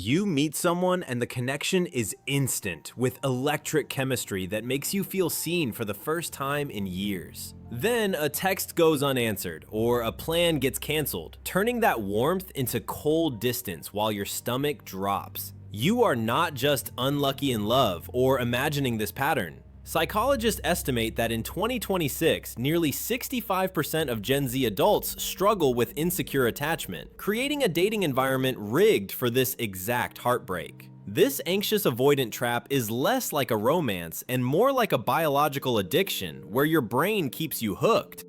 You meet someone and the connection is instant, with electric chemistry that makes you feel seen for the first time in years. Then a text goes unanswered, or a plan gets canceled, turning that warmth into cold distance while your stomach drops. You are not just unlucky in love or imagining this pattern. Psychologists estimate that in 2026, nearly 65% of Gen Z adults struggle with insecure attachment, creating a dating environment rigged for this exact heartbreak. This anxious avoidant trap is less like a romance and more like a biological addiction where your brain keeps you hooked.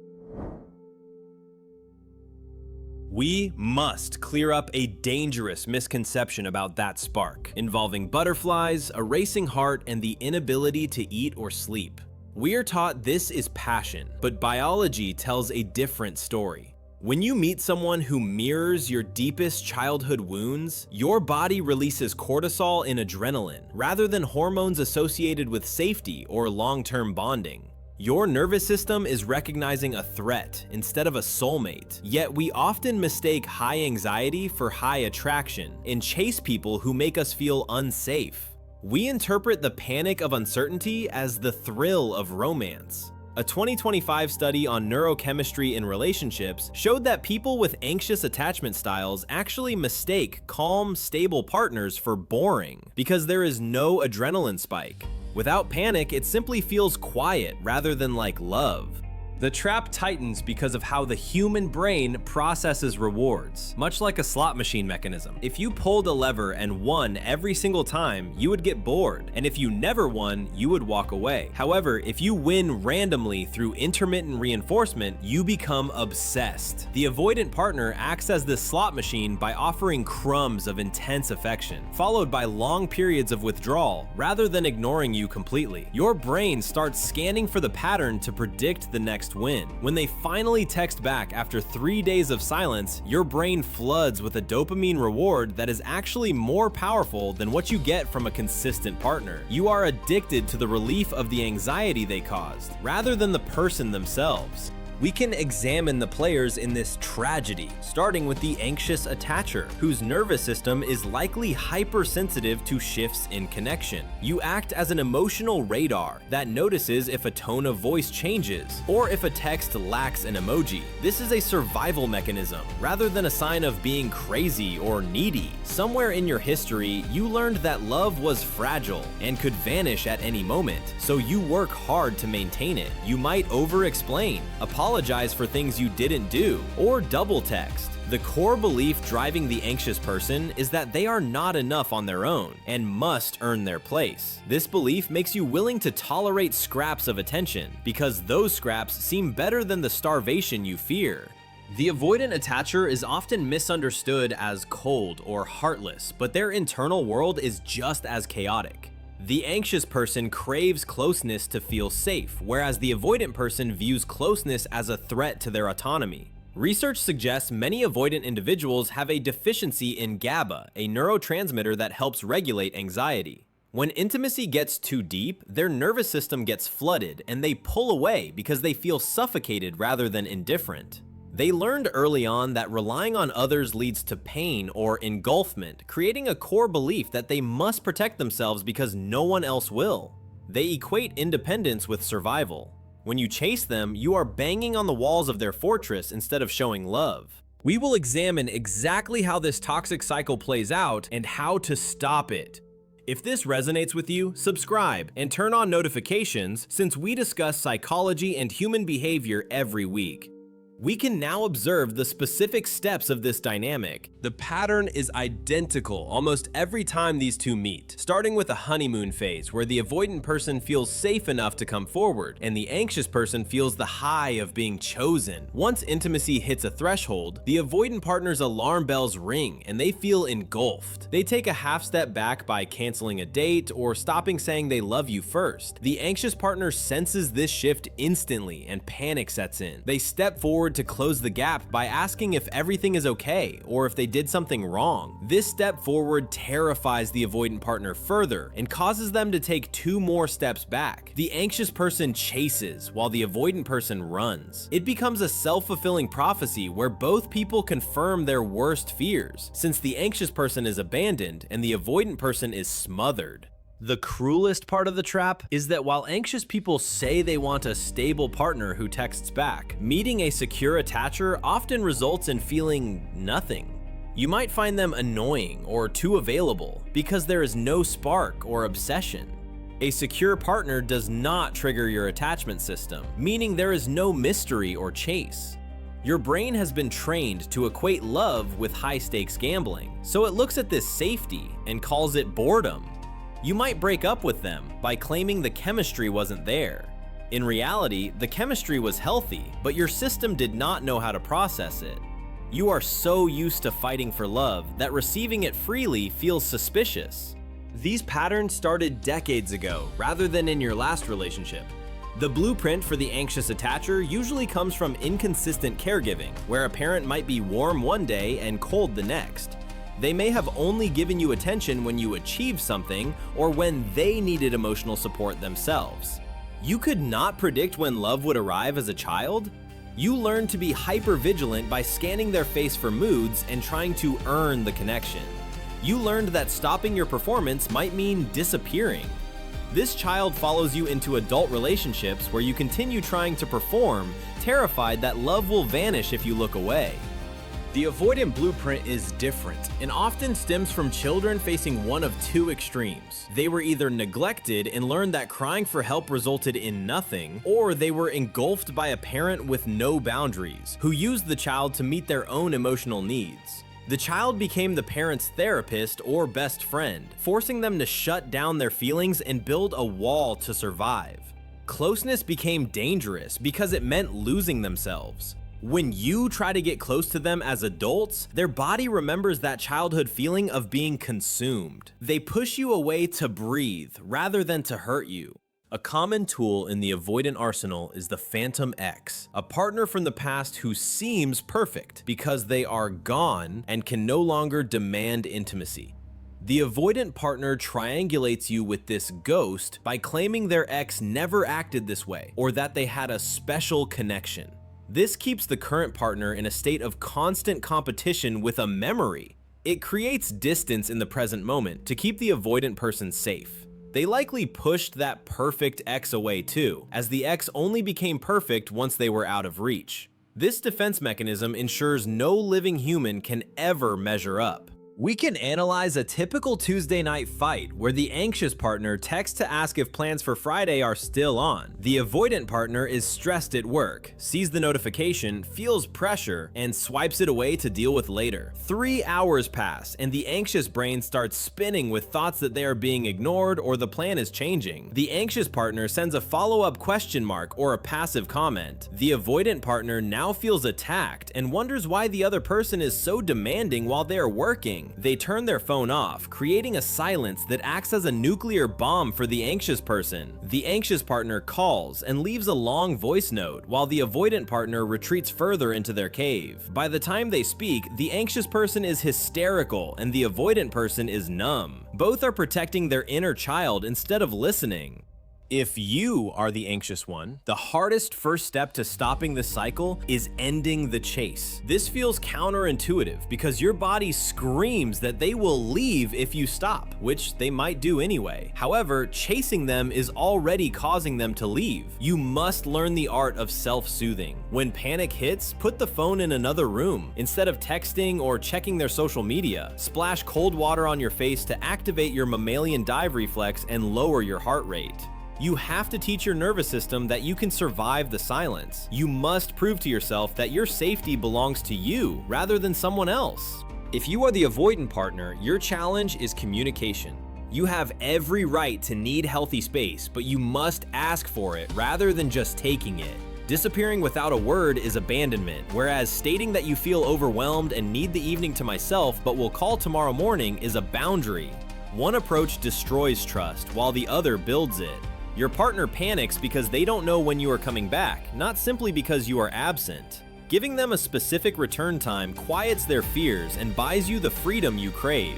We must clear up a dangerous misconception about that spark, involving butterflies, a racing heart, and the inability to eat or sleep. We are taught this is passion, but biology tells a different story. When you meet someone who mirrors your deepest childhood wounds, your body releases cortisol and adrenaline, rather than hormones associated with safety or long-term bonding. Your nervous system is recognizing a threat instead of a soulmate, yet we often mistake high anxiety for high attraction and chase people who make us feel unsafe. We interpret the panic of uncertainty as the thrill of romance. A 2025 study on neurochemistry in relationships showed that people with anxious attachment styles actually mistake calm, stable partners for boring because there is no adrenaline spike. Without panic, it simply feels quiet rather than like love. The trap tightens because of how the human brain processes rewards, much like a slot machine mechanism. If you pulled a lever and won every single time, you would get bored, and if you never won, you would walk away. However, if you win randomly through intermittent reinforcement, you become obsessed. The avoidant partner acts as this slot machine by offering crumbs of intense affection, followed by long periods of withdrawal, rather than ignoring you completely. Your brain starts scanning for the pattern to predict the next win. When they finally text back after 3 days of silence, your brain floods with a dopamine reward that is actually more powerful than what you get from a consistent partner. You are addicted to the relief of the anxiety they caused, rather than the person themselves. We can examine the players in this tragedy, starting with the anxious attacher, whose nervous system is likely hypersensitive to shifts in connection. You act as an emotional radar that notices if a tone of voice changes, or if a text lacks an emoji. This is a survival mechanism, rather than a sign of being crazy or needy. Somewhere in your history, you learned that love was fragile and could vanish at any moment, so you work hard to maintain it. You might over-explain, apologize for things you didn't do, or double text. The core belief driving the anxious person is that they are not enough on their own and must earn their place. This belief makes you willing to tolerate scraps of attention because those scraps seem better than the starvation you fear. The avoidant attacher is often misunderstood as cold or heartless, but their internal world is just as chaotic. The anxious person craves closeness to feel safe, whereas the avoidant person views closeness as a threat to their autonomy. Research suggests many avoidant individuals have a deficiency in GABA, a neurotransmitter that helps regulate anxiety. When intimacy gets too deep, their nervous system gets flooded and they pull away because they feel suffocated rather than indifferent. They learned early on that relying on others leads to pain or engulfment, creating a core belief that they must protect themselves because no one else will. They equate independence with survival. When you chase them, you are banging on the walls of their fortress instead of showing love. We will examine exactly how this toxic cycle plays out and how to stop it. If this resonates with you, subscribe and turn on notifications since we discuss psychology and human behavior every week. We can now observe the specific steps of this dynamic. The pattern is identical almost every time these two meet, starting with a honeymoon phase where the avoidant person feels safe enough to come forward, and the anxious person feels the high of being chosen. Once intimacy hits a threshold, the avoidant partner's alarm bells ring and they feel engulfed. They take a half step back by canceling a date or stopping saying they love you first. The anxious partner senses this shift instantly and panic sets in. They step forward to close the gap by asking if everything is okay or if they did something wrong. This step forward terrifies the avoidant partner further and causes them to take 2 more steps back. The anxious person chases while the avoidant person runs. It becomes a self-fulfilling prophecy where both people confirm their worst fears, since the anxious person is abandoned and the avoidant person is smothered. The cruelest part of the trap is that while anxious people say they want a stable partner who texts back, meeting a secure attacher often results in feeling nothing. You might find them annoying or too available because there is no spark or obsession. A secure partner does not trigger your attachment system, meaning there is no mystery or chase. Your brain has been trained to equate love with high-stakes gambling, so it looks at this safety and calls it boredom. You might break up with them by claiming the chemistry wasn't there. In reality, the chemistry was healthy, but your system did not know how to process it. You are so used to fighting for love that receiving it freely feels suspicious. These patterns started decades ago, rather than in your last relationship. The blueprint for the anxious attacher usually comes from inconsistent caregiving, where a parent might be warm one day and cold the next. They may have only given you attention when you achieved something or when they needed emotional support themselves. You could not predict when love would arrive as a child? You learned to be hyper-vigilant by scanning their face for moods and trying to earn the connection. You learned that stopping your performance might mean disappearing. This child follows you into adult relationships where you continue trying to perform, terrified that love will vanish if you look away. The avoidant blueprint is different and often stems from children facing one of 2 extremes. They were either neglected and learned that crying for help resulted in nothing, or they were engulfed by a parent with no boundaries, who used the child to meet their own emotional needs. The child became the parent's therapist or best friend, forcing them to shut down their feelings and build a wall to survive. Closeness became dangerous because it meant losing themselves. When you try to get close to them as adults, their body remembers that childhood feeling of being consumed. They push you away to breathe rather than to hurt you. A common tool in the avoidant arsenal is the Phantom X, a partner from the past who seems perfect because they are gone and can no longer demand intimacy. The avoidant partner triangulates you with this ghost by claiming their ex never acted this way or that they had a special connection. This keeps the current partner in a state of constant competition with a memory. It creates distance in the present moment to keep the avoidant person safe. They likely pushed that perfect ex away too, as the ex only became perfect once they were out of reach. This defense mechanism ensures no living human can ever measure up. We can analyze a typical Tuesday night fight where the anxious partner texts to ask if plans for Friday are still on. The avoidant partner is stressed at work, sees the notification, feels pressure, and swipes it away to deal with later. 3 hours pass, and the anxious brain starts spinning with thoughts that they are being ignored or the plan is changing. The anxious partner sends a follow-up question mark or a passive comment. The avoidant partner now feels attacked and wonders why the other person is so demanding while they are working. They turn their phone off, creating a silence that acts as a nuclear bomb for the anxious person. The anxious partner calls and leaves a long voice note, while the avoidant partner retreats further into their cave. By the time they speak, the anxious person is hysterical and the avoidant person is numb. Both are protecting their inner child instead of listening. If you are the anxious one, the hardest first step to stopping this cycle is ending the chase. This feels counterintuitive because your body screams that they will leave if you stop, which they might do anyway. However, chasing them is already causing them to leave. You must learn the art of self-soothing. When panic hits, put the phone in another room. Instead of texting or checking their social media, splash cold water on your face to activate your mammalian dive reflex and lower your heart rate. You have to teach your nervous system that you can survive the silence. You must prove to yourself that your safety belongs to you rather than someone else. If you are the avoidant partner, your challenge is communication. You have every right to need healthy space, but you must ask for it rather than just taking it. Disappearing without a word is abandonment, whereas stating that you feel overwhelmed and need the evening to myself but will call tomorrow morning is a boundary. One approach destroys trust while the other builds it. Your partner panics because they don't know when you are coming back, not simply because you are absent. Giving them a specific return time quiets their fears and buys you the freedom you crave.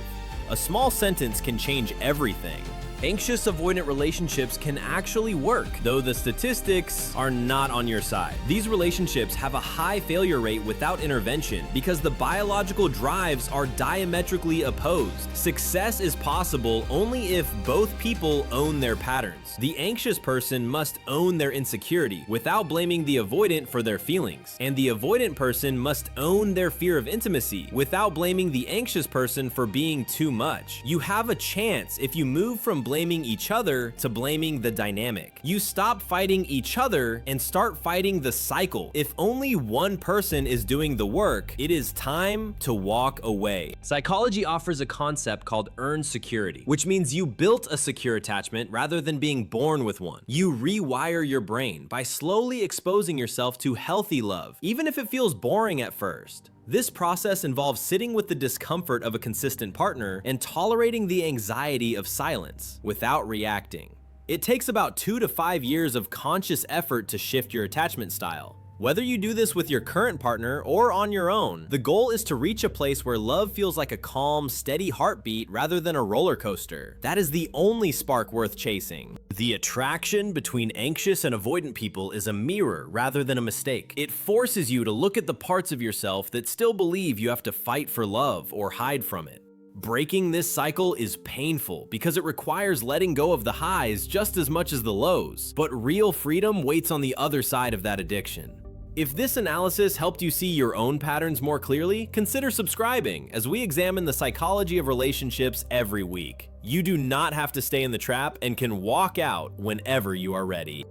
A small sentence can change everything. Anxious-avoidant relationships can actually work, though the statistics are not on your side. These relationships have a high failure rate without intervention because the biological drives are diametrically opposed. Success is possible only if both people own their patterns. The anxious person must own their insecurity without blaming the avoidant for their feelings, and the avoidant person must own their fear of intimacy without blaming the anxious person for being too much. You have a chance if you move from blaming each other to blaming the dynamic. You stop fighting each other and start fighting the cycle. If only one person is doing the work, it is time to walk away. Psychology offers a concept called earned security, which means you built a secure attachment rather than being born with one. You rewire your brain by slowly exposing yourself to healthy love, even if it feels boring at first. This process involves sitting with the discomfort of a consistent partner and tolerating the anxiety of silence without reacting. It takes about 2 to 5 years of conscious effort to shift your attachment style. Whether you do this with your current partner or on your own, the goal is to reach a place where love feels like a calm, steady heartbeat rather than a roller coaster. That is the only spark worth chasing. The attraction between anxious and avoidant people is a mirror rather than a mistake. It forces you to look at the parts of yourself that still believe you have to fight for love or hide from it. Breaking this cycle is painful because it requires letting go of the highs just as much as the lows, but real freedom waits on the other side of that addiction. If this analysis helped you see your own patterns more clearly, consider subscribing as we examine the psychology of relationships every week. You do not have to stay in the trap and can walk out whenever you are ready.